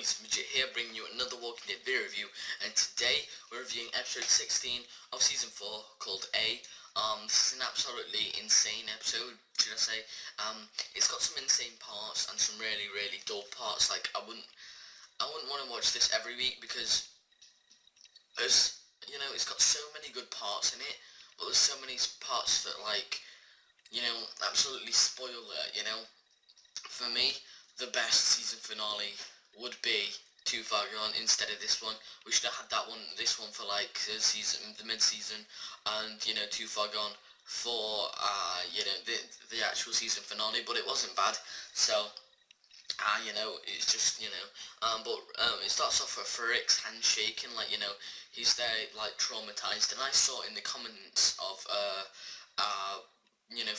guys, Midget here, bringing you another Walking Dead video review, and today we're reviewing episode 16 of season 4 called A. This is an absolutely insane episode, should I say. It's got some insane parts and some really dull parts. Like, I wouldn't want to watch this every week because there's, it's got so many good parts in it, but there's so many parts that, like, absolutely spoil it, For me, the best season finale would be Too Far Gone instead of this one. We should have had this one for like the mid-season, and Too Far Gone for the actual season finale. But it wasn't bad, so it's just but it starts off with Rick's hand shaking, like he's there like traumatized, and I saw in the comments of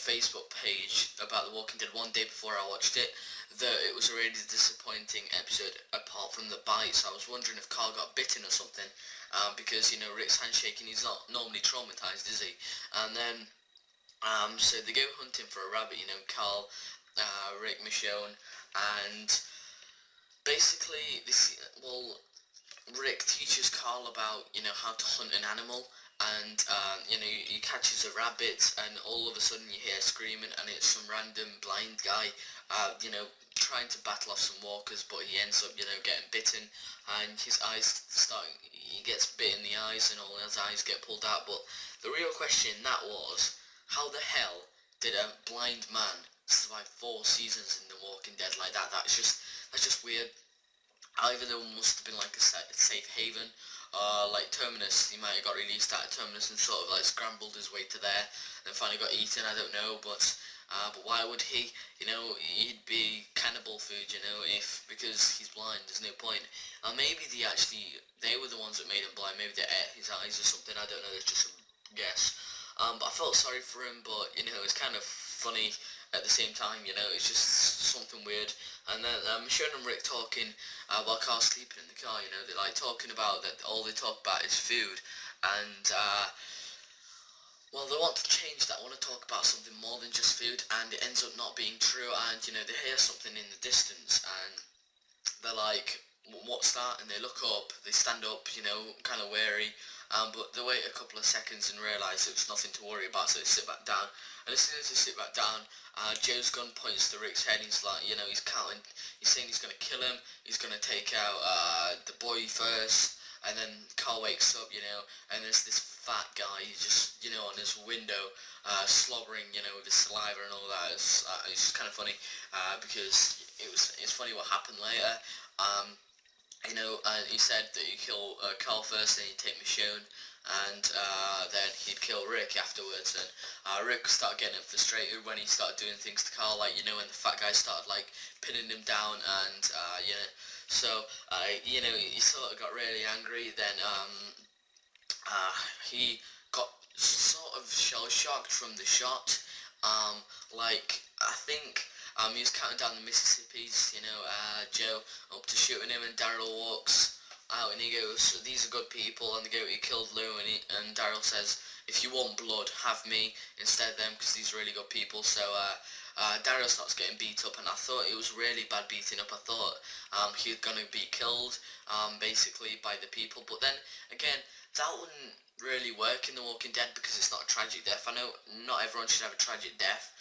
Facebook page about The Walking Dead one day before I watched it, that it was a really disappointing episode apart from the bite. So I was wondering if Carl got bitten or something, because Rick's handshaking, he's not normally traumatized, is he? And then so they go hunting for a rabbit, Carl, Rick, Michonne, and basically Rick teaches Carl about how to hunt an animal. And he catches a rabbit, and all of a sudden you hear screaming, and it's some random blind guy trying to battle off some walkers, but he ends up getting bitten, and his eyes he gets bit in the eyes, and all his eyes get pulled out. But the real question that was, how the hell did a blind man survive 4 seasons in The Walking Dead like that? That's just weird. Either there must have been like a safe haven, like Terminus. He might have got released out of Terminus and sort of like scrambled his way to there, and finally got eaten. I don't know, but why would he? He'd be cannibal food, because he's blind. There's no point. Maybe they were the ones that made him blind. Maybe they ate his eyes or something. I don't know. It's just a guess. But I felt sorry for him. But it's kind of funny at the same time. It's just something weird. And then Michonne and Rick talking while Carl's sleeping in the car. They're like talking about that. All they talk about is food, and well, they want to change that. I want to talk about something more than just food, and it ends up not being true. And they hear something in the distance, and they're like, "What's that?" And they look up. They stand up, kind of wary. But they wait a couple of seconds and realise it's nothing to worry about, so they sit back down. And as soon as they sit back down, Joe's gun points to Rick's head. He's like, he's counting. He's saying he's going to kill him. He's going to take out the boy first. And then Carl wakes up, and there's this fat guy, just, on his window, slobbering, with his saliva and all that. It's just kind of funny, because it's funny what happened later. He said that he'd kill Carl first, then he'd take Michonne, and then he'd kill Rick afterwards. And Rick started getting frustrated when he started doing things to Carl, like, when the fat guy started, like, pinning him down, and, so, he sort of got really angry. Then he got sort of shell-shocked from the shot. I think he was counting down the Mississippis, Joe up to shooting him, and Daryl walks out and he goes, "These are good people," and they go, "You killed Lou," and Daryl says, "If you want blood, have me instead of them, because these are really good people." So Daryl starts getting beat up, and I thought it was really bad beating up. I thought he was going to be killed, basically, by the people. But then, again, that wouldn't really work in The Walking Dead, because it's not a tragic death. I know not everyone should have a tragic death,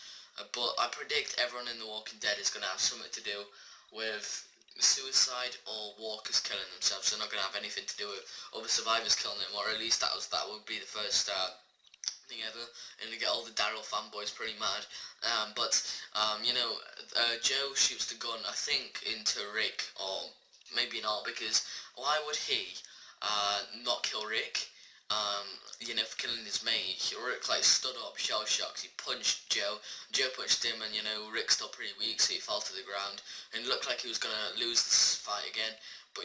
but I predict everyone in The Walking Dead is going to have something to do with suicide or walkers killing themselves. They're not going to have anything to do with other survivors killing them, or at least that would be the first thing ever, and to get all the Daryl fanboys pretty mad. Joe shoots the gun, I think, into Rick, or maybe not, because why would he not kill Rick? For killing his mate. Rick stood up, shell-shocked. He punched Joe. Joe punched him, and Rick's still pretty weak, so he fell to the ground. And it looked like he was gonna lose this fight again. But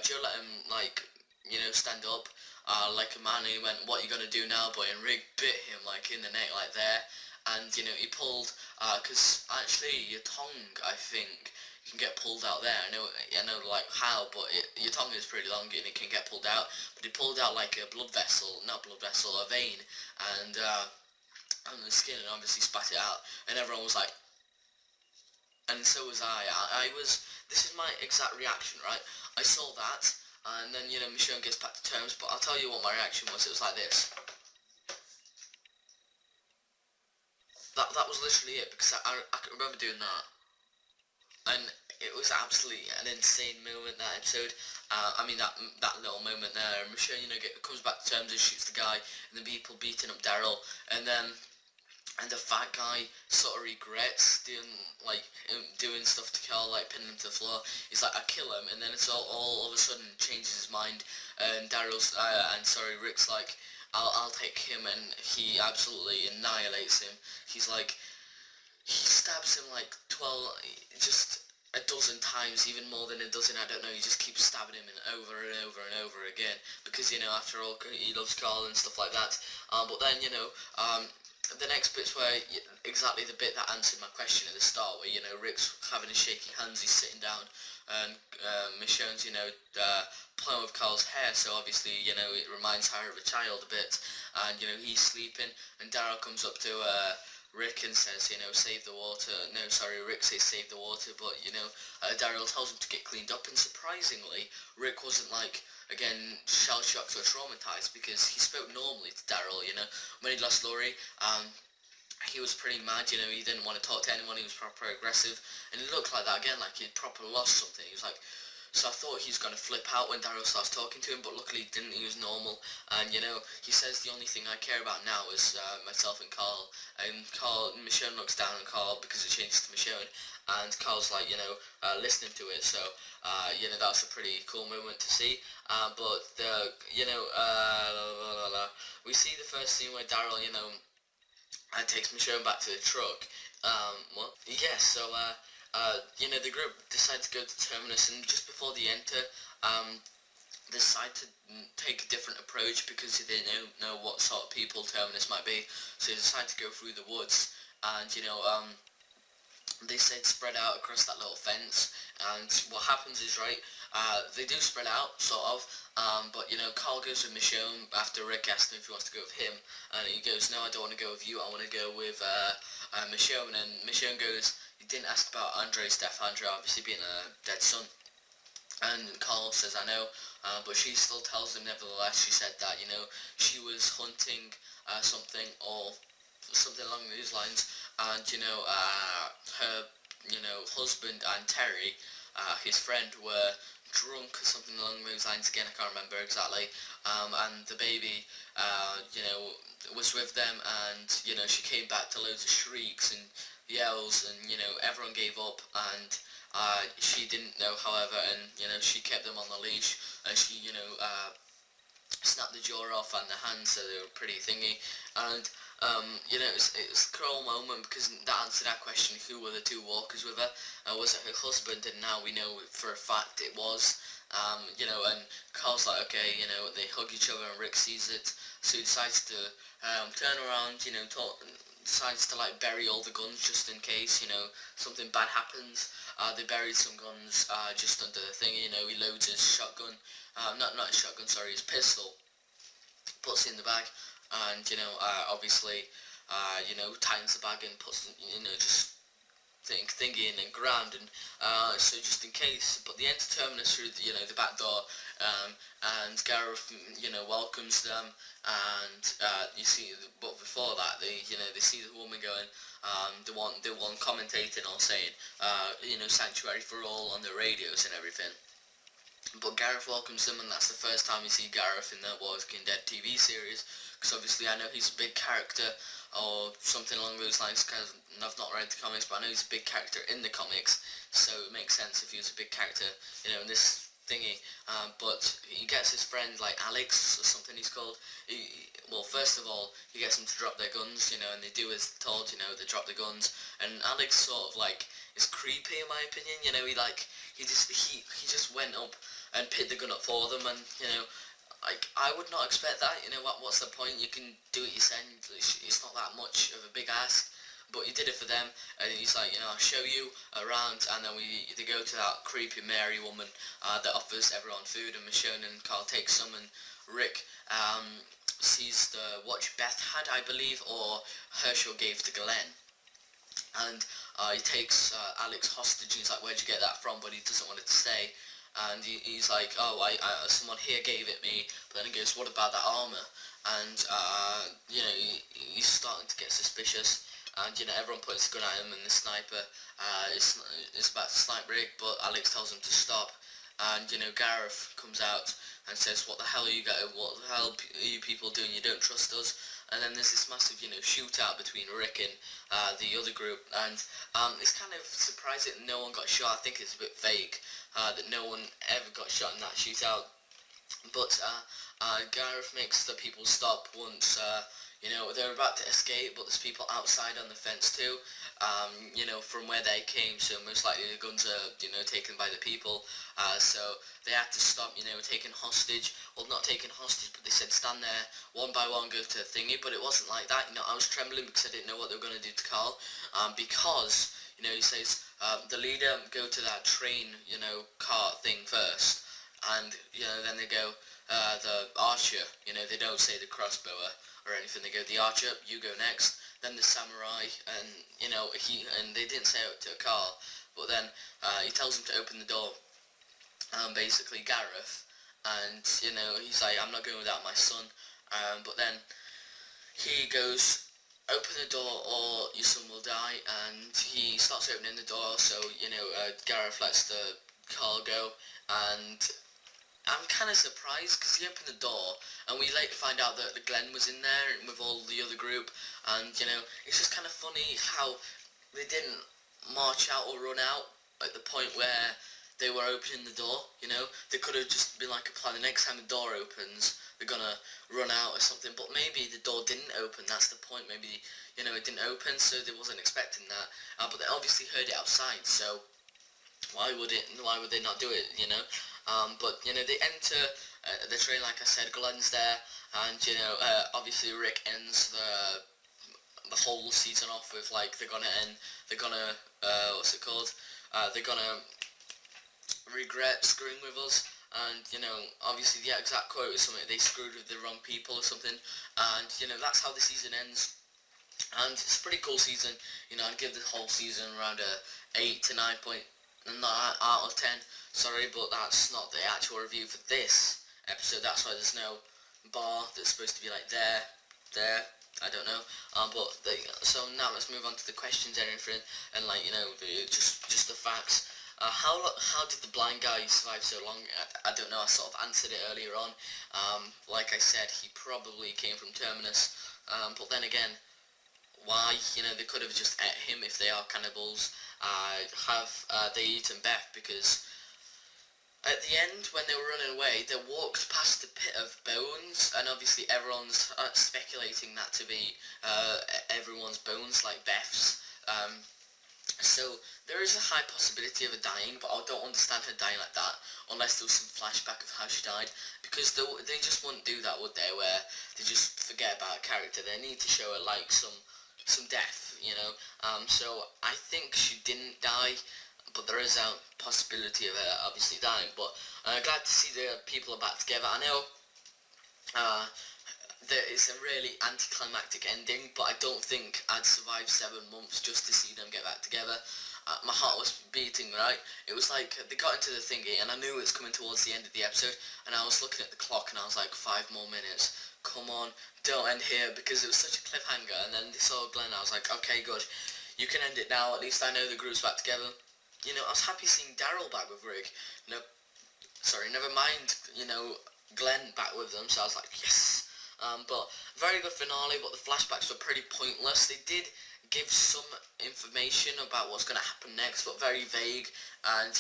Joe let him stand up like a man. And he went, "What are you gonna do now, boy?" And Rick bit him in the neck, there. And he pulled, because actually your tongue, I think, can get pulled out there. I know how, but your tongue is pretty long and it can get pulled out. But he pulled out like a a vein, and on the skin, and obviously spat it out. And everyone was like, And so was I. This is my exact reaction, right? I saw that, and then, you know, Michonne gets back to terms, but I'll tell you what my reaction was. It was like this. That was literally it, because I can remember doing that. And it was absolutely an insane moment, that episode. I mean, that little moment there. Michonne, you know, comes back to terms and shoots the guy, and the people beating up Daryl, and then the fat guy sort of regrets doing stuff to Carl, like pinning him to the floor. He's like, I kill him, and then it's all of a sudden changes his mind, and Rick's like, I'll take him, and he absolutely annihilates him. He's like, he stabs him like 12, just a dozen times, even more than a dozen, I don't know. He just keeps stabbing him over and over and over again, because, you know, after all, he loves Carl and stuff like that. But then, you know, the next bit's where, exactly the bit that answered my question at the start, where, you know, Rick's having his shaky hands, he's sitting down, and Michonne's, you know, playing with Carl's hair, so obviously, you know, it reminds her of a child a bit, and, you know, he's sleeping, and Daryl comes up to Rick and says, you know, save the water. No, sorry, Rick says save the water, but, you know, Daryl tells him to get cleaned up, and surprisingly, Rick wasn't, like, again, shell-shocked or traumatized, because he spoke normally to Daryl, you know. When he lost Laurie, he was pretty mad, you know, he didn't want to talk to anyone, he was proper aggressive, and it looked like that again, like he'd proper lost something. He was like, so I thought he was going to flip out when Daryl starts talking to him, but luckily he didn't. He was normal. And, you know, he says the only thing I care about now is myself and Carl. And Michonne looks down on Carl because it changes to Michonne. And Carl's like, you know, listening to it. So, you know, that's a pretty cool moment to see. We see the first scene where Daryl, you know, takes Michonne back to the truck. You know, the group decide to go to Terminus, and just before they enter, they decide to take a different approach because they didn't know what sort of people Terminus might be, so they decide to go through the woods, and, you know, they said spread out across that little fence, and what happens is, right, they do spread out, sort of, but, you know, Carl goes with Michonne after Rick asked him if he wants to go with him, and he goes, no, I don't want to go with you, I want to go with Michonne, and Michonne goes, you didn't ask about Andre's death, Andre obviously being a dead son. And Carl says, I know, but she still tells him nevertheless, she said that, you know, she was hunting something or something along those lines, and, you know, her, you know, husband and Terry, his friend, were drunk or something along those lines, again, I can't remember exactly, and the baby, you know, was with them, and, you know, she came back to loads of shrieks and yells, and, you know, everyone gave up, and she didn't know, however, and, you know, she kept them on the leash, and she, you know, snapped the jaw off and the hands, so they were pretty thingy, and, you know, it was a cruel moment, because that answered our question, who were the two walkers with her? Was it her husband? And now we know for a fact it was, you know, and Carl's like, okay, you know, they hug each other, and Rick sees it, so he decides to turn around, you know, decides to, like, bury all the guns just in case, you know, something bad happens. They buried some guns just under the thing, you know, he loads his shotgun, not his shotgun, sorry, his pistol, puts it in the bag, and, you know, obviously, you know, tightens the bag and puts, you know, just thingy in and ground, and so just in case, but they enter Terminus through the, you know, the back door, and Gareth, you know, welcomes them, and you see, but before that, you know, they see the woman going, the one commentating or saying, you know, sanctuary for all on the radios and everything. But Gareth welcomes them, and that's the first time you see Gareth in the Walking Dead TV series, because obviously I know he's a big character, or something along those lines, because I've not read the comics, but I know he's a big character in the comics, so it makes sense if he was a big character, you know, in this thingy. But he gets his friend, like Alex, or something he's called. Well, first of all, he gets them to drop their guns, you know, and they do as told, you know, they drop the guns, and Alex sort of, like, is creepy in my opinion, you know, he just went up and picked the gun up for them, and, you know, like, I would not expect that, you know, what's the point? You can do it yourself, it's not that much of a big ask, but he did it for them, and he's like, you know, I'll show you around, and then they go to that creepy Mary woman that offers everyone food, and Michonne and Carl take some, and Rick sees the watch Beth had, I believe, or Hershel gave to Glenn, and he takes Alex hostage. He's like, "Where'd you get that from?" But he doesn't want it to stay. And he's like, "Oh, someone here gave it me." But then he goes, "What about that armor?" And he's starting to get suspicious. And everyone puts a gun at him, and the sniper is about to snipe Rick, but Alex tells him to stop. And Gareth comes out and says, "What the hell are you guys? What the hell are you people doing? You don't trust us?" And then there's this massive shootout between Rick and the other group, and it's kind of surprising that no one got shot. I think it's a bit fake that no one ever got shot in that shootout. But Gareth makes the people stop once they're about to escape, but there's people outside on the fence too, from where they came, so most likely the guns are taken by the people, so they had to stop taking hostage. Well, not taking hostage, but they said stand there one by one, go to the thingy. But it wasn't like that. I was trembling because I didn't know what they were going to do to Carl, because he says the leader go to that train cart thing first, and then they go the archer, they don't say the crossbower or anything, they go the archer, you go next, then the samurai, and they didn't say it to Carl, but then he tells him to open the door, basically Gareth, and he's like, "I'm not going without my son," but then he goes, "Open the door or your son will die," and he starts opening the door, so Gareth lets the Carl go, and I'm kind of surprised because he opened the door, and we later find out that Glenn was in there with all the other group, and it's just kind of funny how they didn't march out or run out at the point where they were opening the door. They could have just been like a plan. The next time the door opens, they're gonna run out or something. But maybe the door didn't open. That's the point. Maybe it didn't open, so they wasn't expecting that. But they obviously heard it outside, so why would they not do it? But they enter the train, like I said. Glenn's there, and obviously Rick ends the whole season off with like they're gonna what's it called? They're gonna regret screwing with us, and obviously the exact quote is something, they screwed with the wrong people or something, and that's how the season ends. And it's a pretty cool season. I'd give the whole season around a 8 to 9 point, not out of 10. Sorry, but that's not the actual review for this episode. That's why there's no bar that's supposed to be like there. I don't know. So now let's move on to the questions and everything, and just the facts. How did the blind guy survive so long? I don't know. I sort of answered it earlier on. Like I said, he probably came from Terminus. But then again, why? They could have just ate him if they are cannibals. Have they eaten Beth? Because at the end, when they were running away, they walked past the pit of bones, and obviously everyone's speculating that to be everyone's bones, like Beth's. So there is a high possibility of her dying, but I don't understand her dying like that unless there was some flashback of how she died, because they just wouldn't do that, would they, where they just forget about a character. They need to show her like some death, so I think she didn't die, but there is a possibility of her obviously dying. But glad to see the people are back together. I know that it's a really anticlimactic ending, but I don't think I'd survive 7 months just to see them get back together. My heart was beating, right? It was like they got into the thingy, and I knew it was coming towards the end of the episode, and I was looking at the clock, and I was like, 5 more minutes. Come on, don't end here, because it was such a cliffhanger. And then they saw Glenn, I was like, okay, good. You can end it now. At least I know the group's back together. I was happy seeing Daryl back with Rick. Sorry, never mind, Glenn back with them, so I was like, yes. But very good finale, but the flashbacks were pretty pointless. They did give some information about what's going to happen next, but very vague and,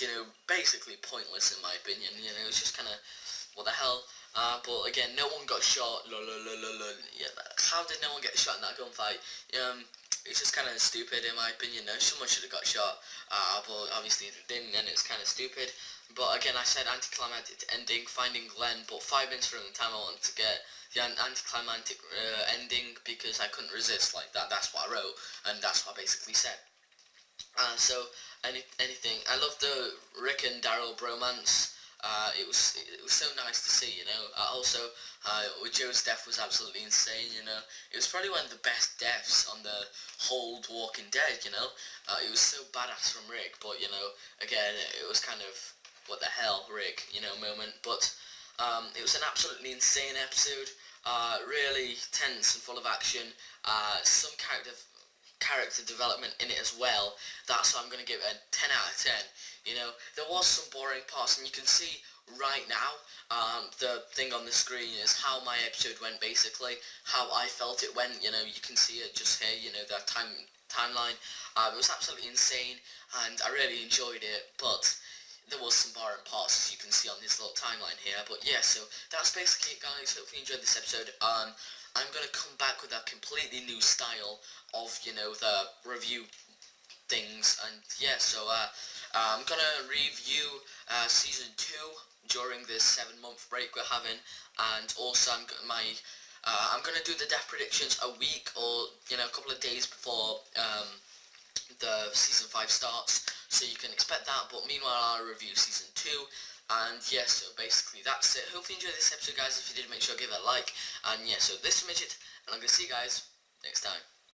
basically pointless in my opinion. It was just kind of, what the hell? But again, no one got shot. Yeah, how did no one get shot in that gunfight? It's just kind of stupid in my opinion. No, someone should have got shot, but obviously they didn't, and it's kind of stupid. But again, I said anticlimactic ending, finding Glenn, but 5 minutes from the time I wanted to get the anticlimactic ending because I couldn't resist like that. That's what I wrote, and that's what I basically said. So anything. I love the Rick and Daryl bromance. it was so nice to see, you know. Also, Joe's death was absolutely insane, you know. It was probably one of the best deaths on the whole Walking Dead, you know. It was so badass from Rick, but, you know, again, it was kind of, what the hell, Rick, you know, moment. But it was an absolutely insane episode, really tense and full of action, some character development in it as well. That's why I'm going to give it a 10 out of 10. You know, there was some boring parts, and you can see right now, the thing on the screen is how my episode went, basically, how I felt it went. You know, you can see it just here, you know, that timeline. It was absolutely insane, and I really enjoyed it, but there was some boring parts, as you can see on this little timeline here. But yeah, so that's basically it, guys. Hopefully you enjoyed this episode. I'm going to come back with a completely new style of, you know, the review things, and yeah, so I'm going to review Season 2 during this 7-month break we're having, and also I'm going to do the death predictions a week, or, you know, a couple of days before the Season 5 starts, so you can expect that. But meanwhile, I'll review Season 2, and yeah, so basically that's it. Hopefully you enjoyed this episode, guys. If you did, make sure to give it a like, and yeah, so this is Midget, and I'm going to see you guys next time.